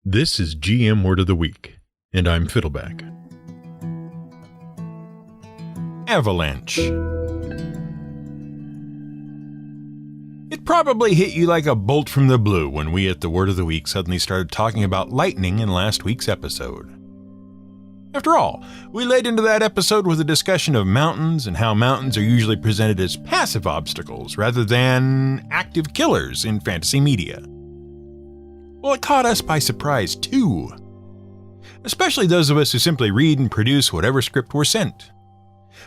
This is GM Word of the Week, and I'm Fiddleback. Avalanche. It probably hit you like a bolt from the blue when we at the Word of the Week suddenly started talking about lightning in last week's episode. After all, we laid into that episode with a discussion of mountains and how mountains are usually presented as passive obstacles rather than active killers in fantasy media. Well, it caught us by surprise too, especially those of us who simply read and produce whatever script we're sent.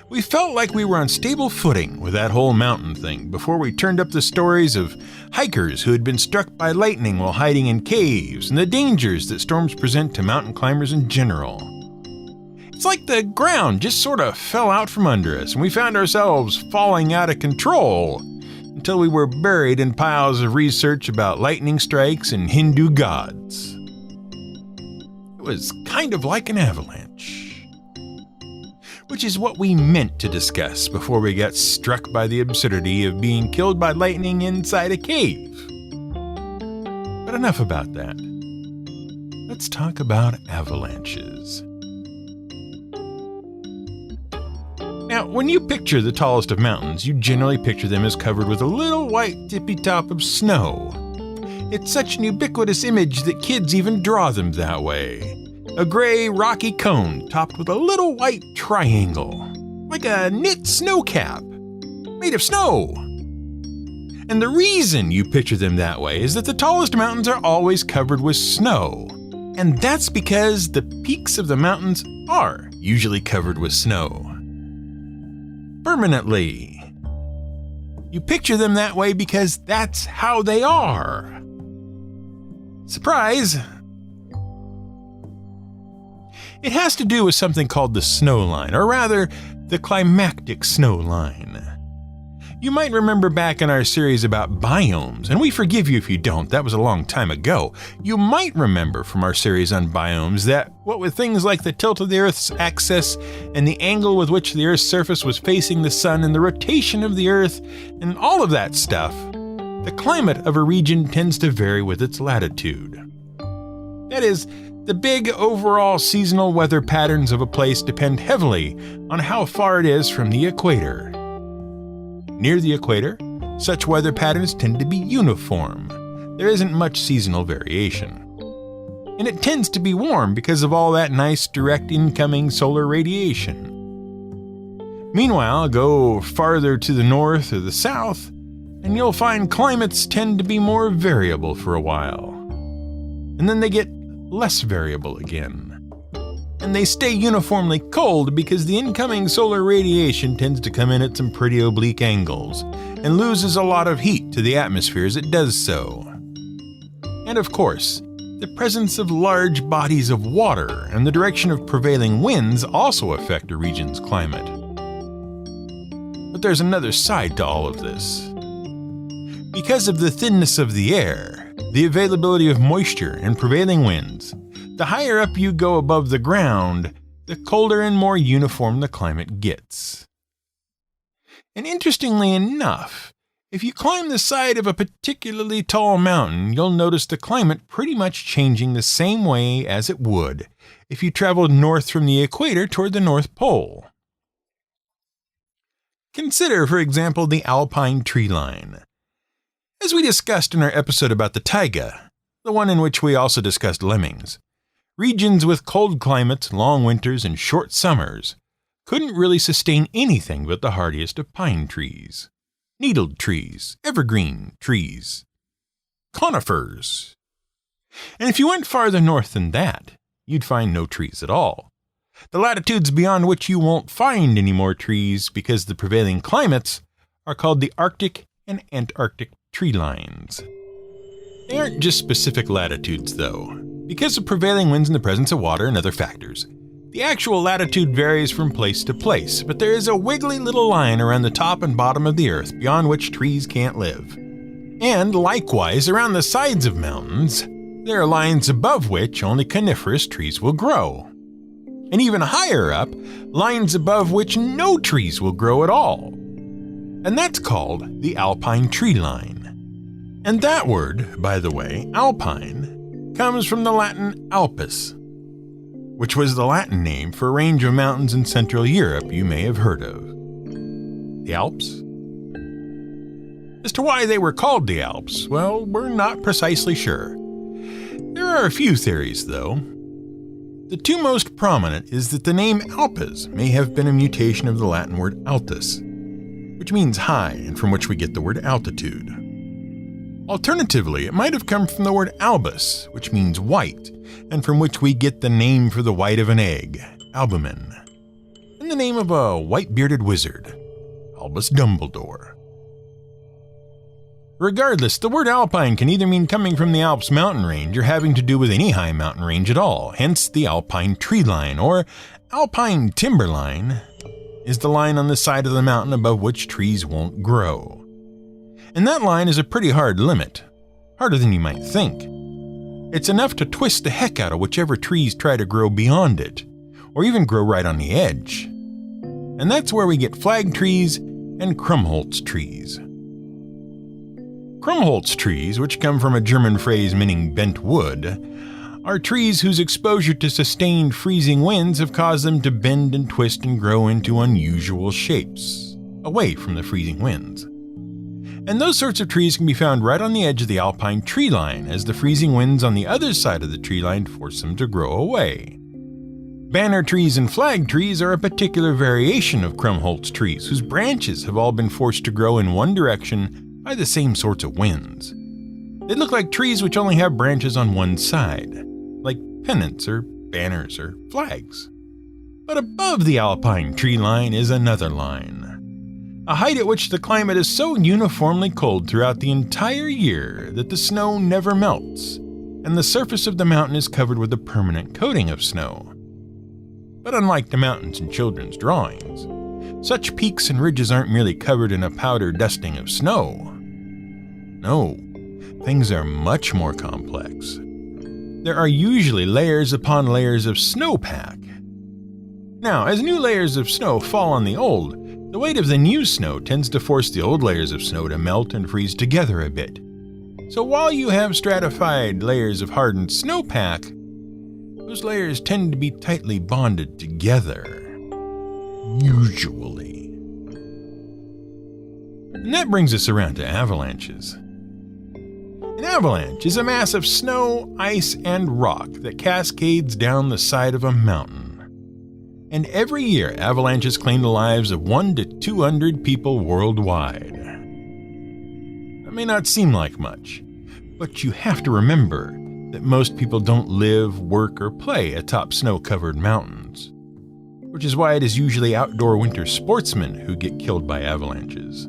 We felt like we were on stable footing with that whole mountain thing before we turned up the stories of hikers who had been struck by lightning while hiding in caves and the dangers that storms present to mountain climbers in general. It's like the ground just sort of fell out from under us and we found ourselves falling out of control until we were buried in piles of research about lightning strikes and Hindu gods. It was kind of like an avalanche, which is what we meant to discuss before we got struck by the absurdity of being killed by lightning inside a cave. But enough about that. Let's talk about avalanches. Now, when you picture the tallest of mountains, you generally picture them as covered with a little white tippy top of snow. It's such an ubiquitous image that kids even draw them that way. A gray, rocky cone topped with a little white triangle, like a knit snow cap, made of snow. And the reason you picture them that way is that the tallest mountains are always covered with snow. And that's because the peaks of the mountains are usually covered with snow. Permanently. You picture them that way because that's how they are. Surprise! It has to do with something called the snow line, or rather, the climactic snow line. You might remember back in our series about biomes, and we forgive you if you don't, that was a long time ago. You might remember from our series on biomes that, what with things like the tilt of the Earth's axis, and the angle with which the Earth's surface was facing the sun, and the rotation of the Earth, and all of that stuff, the climate of a region tends to vary with its latitude. That is, the big overall seasonal weather patterns of a place depend heavily on how far it is from the equator. Near the equator, such weather patterns tend to be uniform. There isn't much seasonal variation. And it tends to be warm because of all that nice direct incoming solar radiation. Meanwhile, go farther to the north or the south, and you'll find climates tend to be more variable for a while. And then they get less variable again. And they stay uniformly cold because the incoming solar radiation tends to come in at some pretty oblique angles and loses a lot of heat to the atmosphere as it does so. And of course, the presence of large bodies of water and the direction of prevailing winds also affect a region's climate. But there's another side to all of this. Because of the thinness of the air, the availability of moisture and prevailing winds, the higher up you go above the ground, the colder and more uniform the climate gets. And interestingly enough, if you climb the side of a particularly tall mountain, you'll notice the climate pretty much changing the same way as it would if you traveled north from the equator toward the North Pole. Consider, for example, the alpine tree line. As we discussed in our episode about the taiga, the one in which we also discussed lemmings, regions with cold climates, long winters, and short summers couldn't really sustain anything but the hardiest of pine trees, needled trees, evergreen trees, conifers. And if you went farther north than that, you'd find no trees at all. The latitudes beyond which you won't find any more trees because the prevailing climates are called the Arctic and Antarctic tree lines. They aren't just specific latitudes, though. Because of prevailing winds and the presence of water and other factors, the actual latitude varies from place to place, but there is a wiggly little line around the top and bottom of the Earth beyond which trees can't live. And likewise, around the sides of mountains, there are lines above which only coniferous trees will grow. And even higher up, lines above which no trees will grow at all. And that's called the alpine tree line. And that word, by the way, alpine, comes from the Latin Alpus, which was the Latin name for a range of mountains in Central Europe you may have heard of. The Alps? As to why they were called the Alps, well, we're not precisely sure. There are a few theories, though. The two most prominent is that the name Alpes may have been a mutation of the Latin word altus, which means high and from which we get the word altitude. Alternatively, it might have come from the word albus, which means white, and from which we get the name for the white of an egg, albumen, and the name of a white-bearded wizard, Albus Dumbledore. Regardless, the word alpine can either mean coming from the Alps mountain range or having to do with any high mountain range at all, hence the alpine tree line, or alpine timber line, is the line on the side of the mountain above which trees won't grow. And that line is a pretty hard limit, harder than you might think. It's enough to twist the heck out of whichever trees try to grow beyond it, or even grow right on the edge. And that's where we get flag trees and Krummholz trees. Krummholz trees, which come from a German phrase meaning bent wood, are trees whose exposure to sustained freezing winds have caused them to bend and twist and grow into unusual shapes, away from the freezing winds. And those sorts of trees can be found right on the edge of the alpine tree line, as the freezing winds on the other side of the tree line force them to grow away. Banner trees and flag trees are a particular variation of Krummholz trees, whose branches have all been forced to grow in one direction by the same sorts of winds. They look like trees which only have branches on one side, like pennants or banners or flags. But above the alpine tree line is another line, a height at which the climate is so uniformly cold throughout the entire year that the snow never melts, and the surface of the mountain is covered with a permanent coating of snow. But unlike the mountains in children's drawings, such peaks and ridges aren't merely covered in a powder dusting of snow. No, things are much more complex. There are usually layers upon layers of snowpack. Now, as new layers of snow fall on the old, the weight of the new snow tends to force the old layers of snow to melt and freeze together a bit. So while you have stratified layers of hardened snowpack, those layers tend to be tightly bonded together. Usually. And that brings us around to avalanches. An avalanche is a mass of snow, ice, and rock that cascades down the side of a mountain. And every year, avalanches claim the lives of 1 to 200 people worldwide. That may not seem like much, but you have to remember that most people don't live, work, or play atop snow-covered mountains, which is why it is usually outdoor winter sportsmen who get killed by avalanches.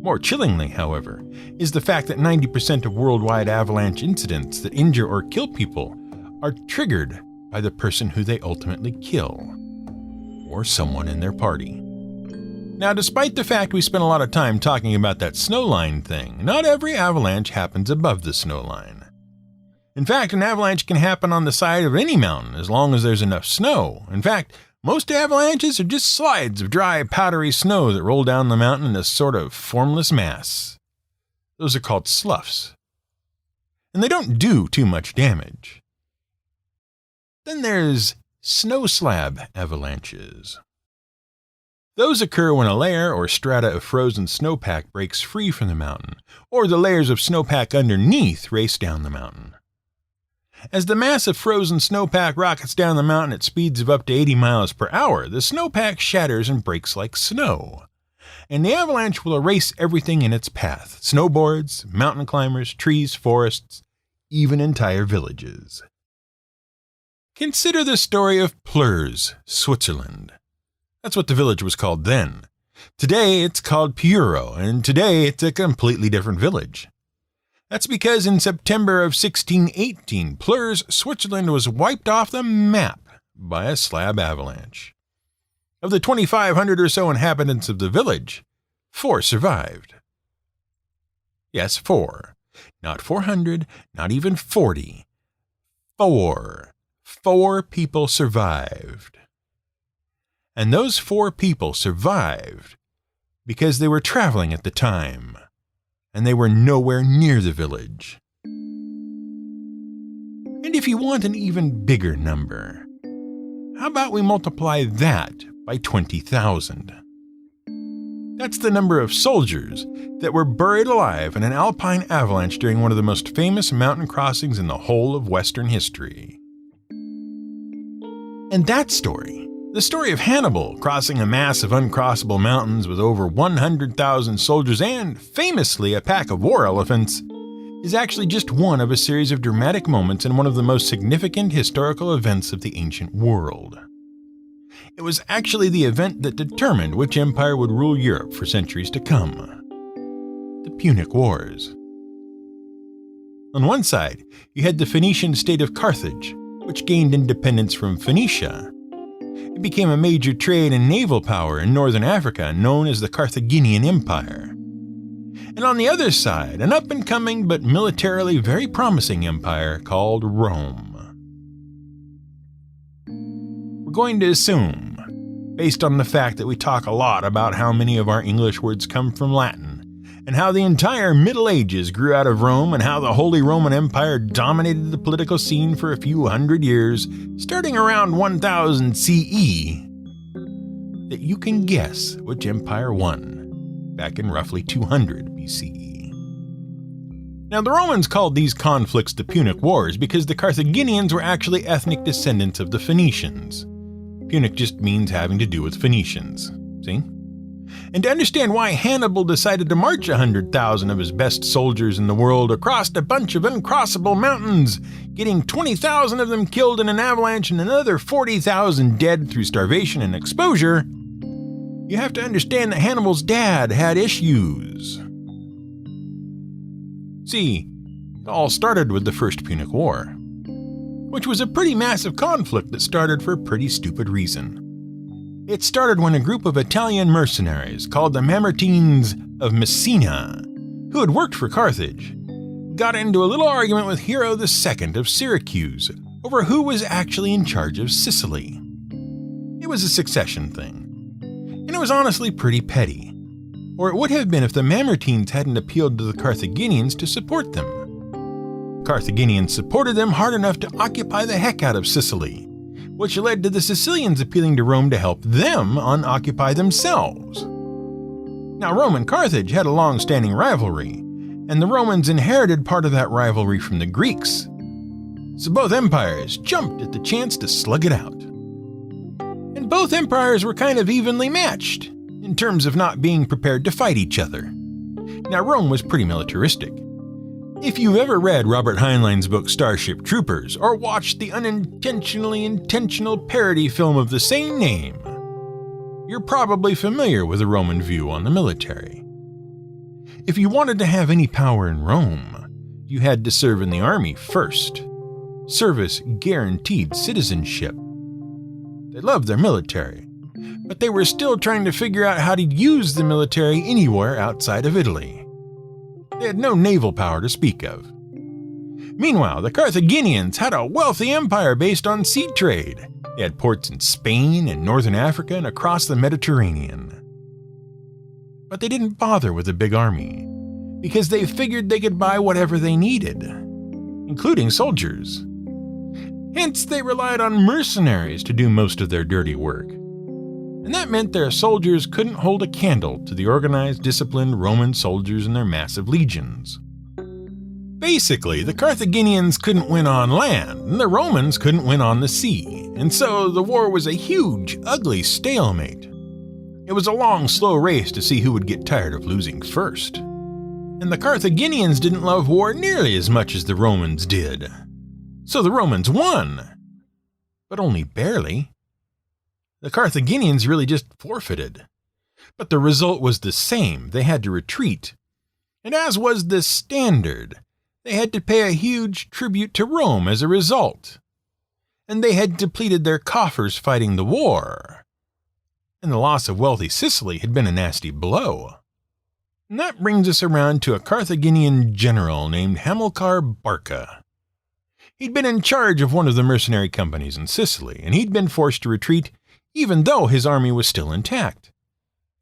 More chillingly, however, is the fact that 90% of worldwide avalanche incidents that injure or kill people are triggered by the person who they ultimately kill, or someone in their party. Now, despite the fact we spent a lot of time talking about that snowline thing, not every avalanche happens above the snowline. In fact, an avalanche can happen on the side of any mountain as long as there's enough snow. In fact, most avalanches are just slides of dry, powdery snow that roll down the mountain in a sort of formless mass. Those are called sloughs. And they don't do too much damage. Then there's snow slab avalanches. Those occur when a layer or strata of frozen snowpack breaks free from the mountain, or the layers of snowpack underneath race down the mountain. As the mass of frozen snowpack rockets down the mountain at speeds of up to 80 miles per hour, the snowpack shatters and breaks like snow. And the avalanche will erase everything in its path: snowboards, mountain climbers, trees, forests, even entire villages. Consider the story of Pleurs, Switzerland. That's what the village was called then. Today it's called Puro, and today it's a completely different village. That's because in September of 1618, Pleurs, Switzerland was wiped off the map by a slab avalanche. Of the 2,500 or so inhabitants of the village, 4 survived. Yes, 4. Not 400, not even 40. 4. 4 people survived. And those 4 people survived because they were traveling at the time, and they were nowhere near the village. And if you want an even bigger number, how about we multiply that by 20,000? That's the number of soldiers that were buried alive in an alpine avalanche during one of the most famous mountain crossings in the whole of Western history. And that story, the story of Hannibal crossing a mass of uncrossable mountains with over 100,000 soldiers and, famously, a pack of war elephants, is actually just one of a series of dramatic moments in one of the most significant historical events of the ancient world. It was actually the event that determined which empire would rule Europe for centuries to come. The Punic Wars. On one side, you had the Phoenician state of Carthage, which gained independence from Phoenicia. It became a major trade and naval power in northern Africa known as the Carthaginian Empire. And on the other side, an up-and-coming but militarily very promising empire called Rome. We're going to assume, based on the fact that we talk a lot about how many of our English words come from Latin, and how the entire Middle Ages grew out of Rome, and how the Holy Roman Empire dominated the political scene for a few hundred years, starting around 1000 CE, that you can guess which empire won back in roughly 200 BCE. Now, the Romans called these conflicts the Punic Wars because the Carthaginians were actually ethnic descendants of the Phoenicians. Punic just means having to do with Phoenicians. See? And to understand why Hannibal decided to march 100,000 of his best soldiers in the world across a bunch of uncrossable mountains, getting 20,000 of them killed in an avalanche and another 40,000 dead through starvation and exposure, you have to understand that Hannibal's dad had issues. See, it all started with the First Punic War, which was a pretty massive conflict that started for a pretty stupid reason. It started when a group of Italian mercenaries called the Mamertines of Messina, who had worked for Carthage, got into a little argument with Hero II of Syracuse over who was actually in charge of Sicily. It was a succession thing, and it was honestly pretty petty, or it would have been if the Mamertines hadn't appealed to the Carthaginians to support them. Carthaginians supported them hard enough to occupy the heck out of Sicily, which led to the Sicilians appealing to Rome to help them unoccupy themselves. Now, Rome and Carthage had a long-standing rivalry, and the Romans inherited part of that rivalry from the Greeks. So both empires jumped at the chance to slug it out. And both empires were kind of evenly matched, in terms of not being prepared to fight each other. Now, Rome was pretty militaristic. If you've ever read Robert Heinlein's book Starship Troopers, or watched the unintentionally intentional parody film of the same name, you're probably familiar with the Roman view on the military. If you wanted to have any power in Rome, you had to serve in the army first. Service guaranteed citizenship. They loved their military, but they were still trying to figure out how to use the military anywhere outside of Italy. They had no naval power to speak of. Meanwhile, the Carthaginians had a wealthy empire based on sea trade. They had ports in Spain and northern Africa and across the Mediterranean. But they didn't bother with a big army, because they figured they could buy whatever they needed, including soldiers. Hence, they relied on mercenaries to do most of their dirty work. And that meant their soldiers couldn't hold a candle to the organized, disciplined Roman soldiers and their massive legions. Basically, the Carthaginians couldn't win on land, and the Romans couldn't win on the sea, and so the war was a huge, ugly stalemate. It was a long, slow race to see who would get tired of losing first. And the Carthaginians didn't love war nearly as much as the Romans did. So the Romans won, but only barely. The Carthaginians really just forfeited. But the result was the same. They had to retreat. And as was the standard, they had to pay a huge tribute to Rome as a result. And they had depleted their coffers fighting the war. And the loss of wealthy Sicily had been a nasty blow. And that brings us around to a Carthaginian general named Hamilcar Barca. He'd been in charge of one of the mercenary companies in Sicily, and he'd been forced to retreat even though his army was still intact.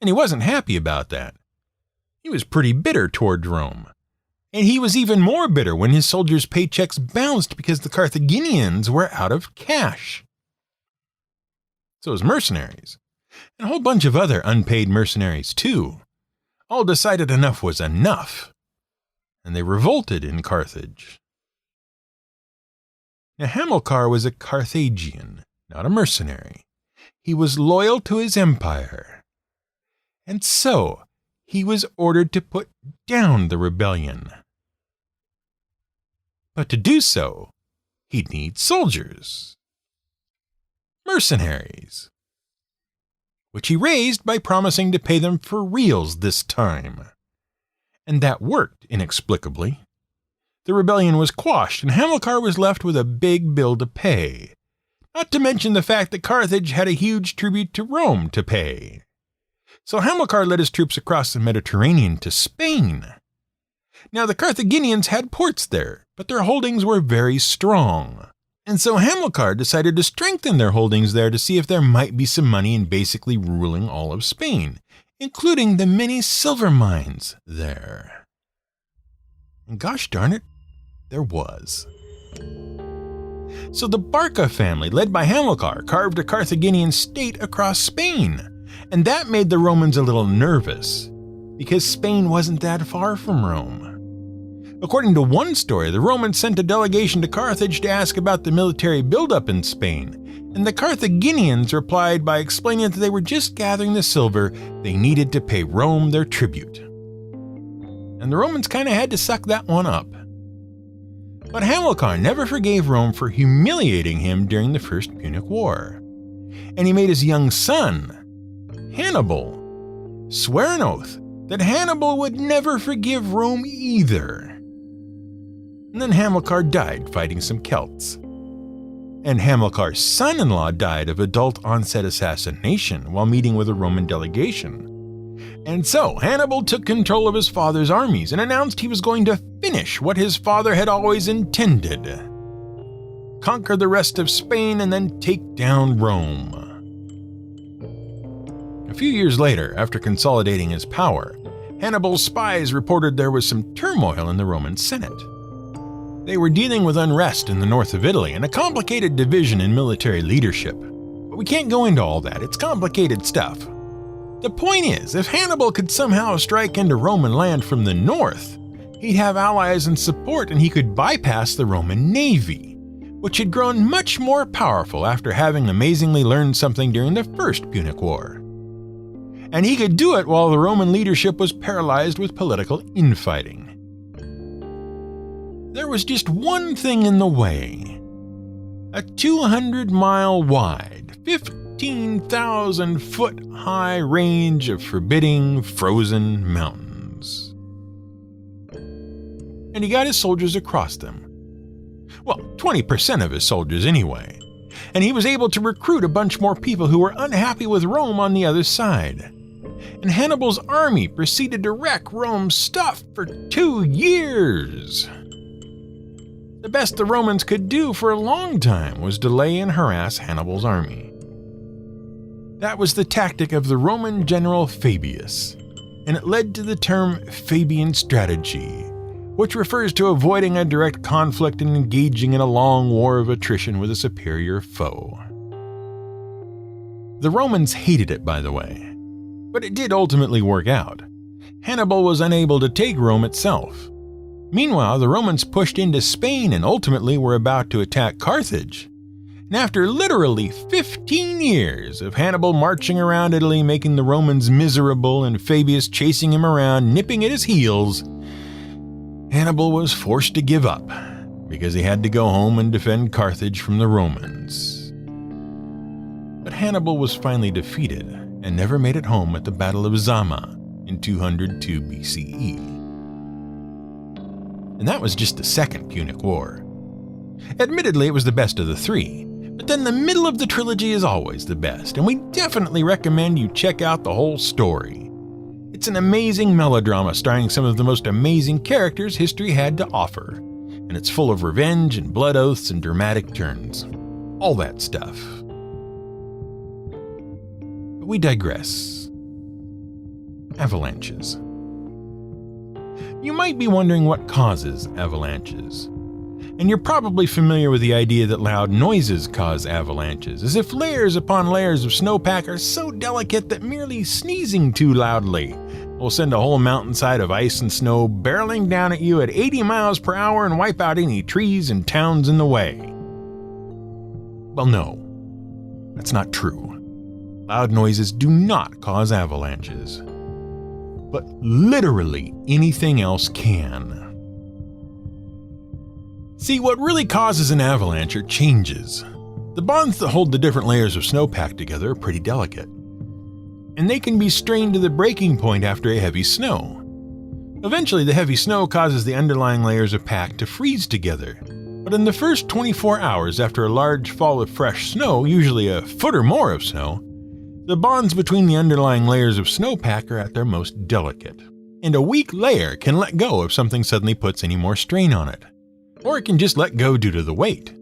And he wasn't happy about that. He was pretty bitter toward Rome, And he was even more bitter when his soldiers' paychecks bounced because the Carthaginians were out of cash. So his mercenaries, and a whole bunch of other unpaid mercenaries too, all decided enough was enough, and they revolted in Carthage. Now Hamilcar was a Carthaginian, not a mercenary. He was loyal to his empire, and so he was ordered to put down the rebellion. But to do so, he'd need soldiers, mercenaries, which he raised by promising to pay them for reals this time. And that worked inexplicably. The rebellion was quashed, and Hamilcar was left with a big bill to pay, not to mention the fact that Carthage had a huge tribute to Rome to pay. So Hamilcar led his troops across the Mediterranean to Spain. Now the Carthaginians had ports there, but their holdings were very strong. And so Hamilcar decided to strengthen their holdings there to see if there might be some money in basically ruling all of Spain, including the many silver mines there. And gosh darn it, there was. So the Barca family, led by Hamilcar, carved a Carthaginian state across Spain, and that made the Romans a little nervous, because Spain wasn't that far from Rome. According to one story, the Romans sent a delegation to Carthage to ask about the military buildup in Spain, and the Carthaginians replied by explaining that they were just gathering the silver they needed to pay Rome their tribute. And the Romans kind of had to suck that one up. But Hamilcar never forgave Rome for humiliating him during the First Punic War, and he made his young son, Hannibal, swear an oath that Hannibal would never forgive Rome either. And then Hamilcar died fighting some Celts. And Hamilcar's son-in-law died of adult-onset assassination while meeting with a Roman delegation. And so Hannibal took control of his father's armies and announced he was going to finish what his father had always intended: conquer the rest of Spain and then take down Rome. A few years later, after consolidating his power, Hannibal's spies reported there was some turmoil in the Roman Senate. They were dealing with unrest in the north of Italy and a complicated division in military leadership. But we can't go into all that, it's complicated stuff. The point is, if Hannibal could somehow strike into Roman land from the north, he'd have allies and support, and he could bypass the Roman navy, which had grown much more powerful after having amazingly learned something during the First Punic War. And he could do it while the Roman leadership was paralyzed with political infighting. There was just one thing in the way: a 200-mile wide, 15,000-foot-high range of forbidding frozen mountains. And he got his soldiers across them. Well, 20% of his soldiers anyway. And he was able to recruit a bunch more people who were unhappy with Rome on the other side. And Hannibal's army proceeded to wreck Rome's stuff for 2 years. The best the Romans could do for a long time was delay and harass Hannibal's army. That was the tactic of the Roman general Fabius, and it led to the term Fabian strategy, which refers to avoiding a direct conflict and engaging in a long war of attrition with a superior foe. The Romans hated it, by the way, but it did ultimately work out. Hannibal was unable to take Rome itself. Meanwhile, the Romans pushed into Spain and ultimately were about to attack Carthage. And after literally 15 years of Hannibal marching around Italy, making the Romans miserable, and Fabius chasing him around, nipping at his heels, Hannibal was forced to give up because he had to go home and defend Carthage from the Romans. But Hannibal was finally defeated and never made it home at the Battle of Zama in 202 BCE. And that was just the Second Punic War. Admittedly, it was the best of the three, but then the middle of the trilogy is always the best, and we definitely recommend you check out the whole story. It's an amazing melodrama starring some of the most amazing characters history had to offer, and it's full of revenge and blood oaths and dramatic turns. All that stuff. But we digress. Avalanches. You might be wondering what causes avalanches. And you're probably familiar with the idea that loud noises cause avalanches, as if layers upon layers of snowpack are so delicate that merely sneezing too loudly will send a whole mountainside of ice and snow barreling down at you at 80 miles per hour and wipe out any trees and towns in the way. Well, no, that's not true. Loud noises do not cause avalanches. But literally anything else can. See, what really causes an avalanche are changes. The bonds that hold the different layers of snowpack together are pretty delicate, and they can be strained to the breaking point after a heavy snow. Eventually, the heavy snow causes the underlying layers of pack to freeze together, but in the first 24 hours after a large fall of fresh snow, usually a foot or more of snow, the bonds between the underlying layers of snowpack are at their most delicate, and a weak layer can let go if something suddenly puts any more strain on it. Or it can just let go due to the weight.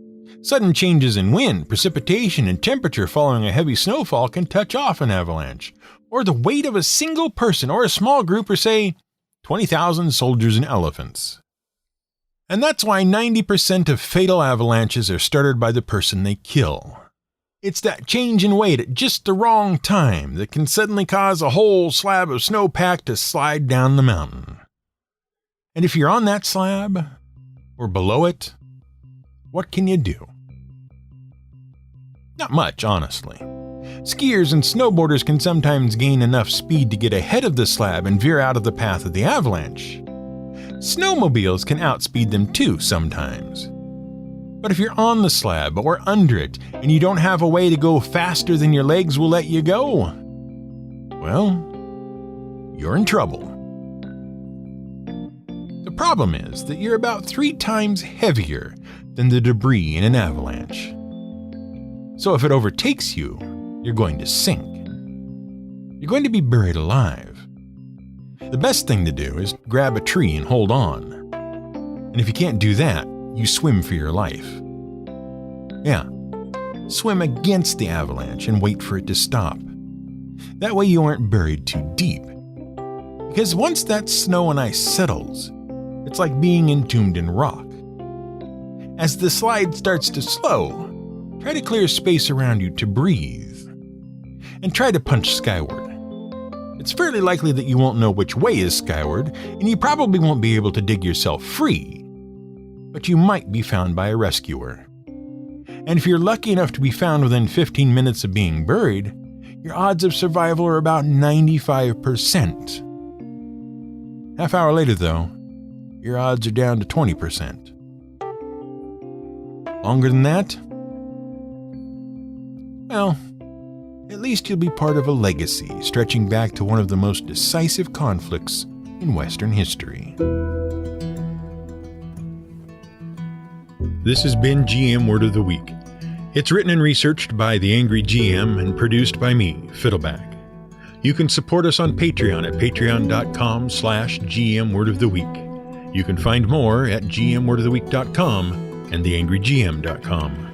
Sudden changes in wind, precipitation, and temperature following a heavy snowfall can touch off an avalanche, or the weight of a single person or a small group, or say, 20,000 soldiers and elephants. And that's why 90% of fatal avalanches are started by the person they kill. It's that change in weight at just the wrong time that can suddenly cause a whole slab of snowpack to slide down the mountain. And if you're on that slab, or below it, what can you do? Not much, honestly. Skiers and snowboarders can sometimes gain enough speed to get ahead of the slab and veer out of the path of the avalanche. Snowmobiles can outspeed them too sometimes. But if you're on the slab or under it and you don't have a way to go faster than your legs will let you go, well, you're in trouble. The problem is that you're about 3 times heavier than the debris in an avalanche. So if it overtakes you, you're going to sink. You're going to be buried alive. The best thing to do is grab a tree and hold on. And if you can't do that, you swim for your life. Yeah, swim against the avalanche and wait for it to stop. That way you aren't buried too deep. Because once that snow and ice settles, it's like being entombed in rock. As the slide starts to slow, try to clear space around you to breathe. And try to punch skyward. It's fairly likely that you won't know which way is skyward, and you probably won't be able to dig yourself free. But you might be found by a rescuer. And if you're lucky enough to be found within 15 minutes of being buried, your odds of survival are about 95%. Half hour later, though, your odds are down to 20%. Longer than that? Well, at least you'll be part of a legacy stretching back to one of the most decisive conflicts in Western history. This has been GM Word of the Week. It's written and researched by The Angry GM and produced by me, Fiddleback. You can support us on Patreon at patreon.com/GMWordOfTheWeek. You can find more at gmwordoftheweek.com and theangrygm.com.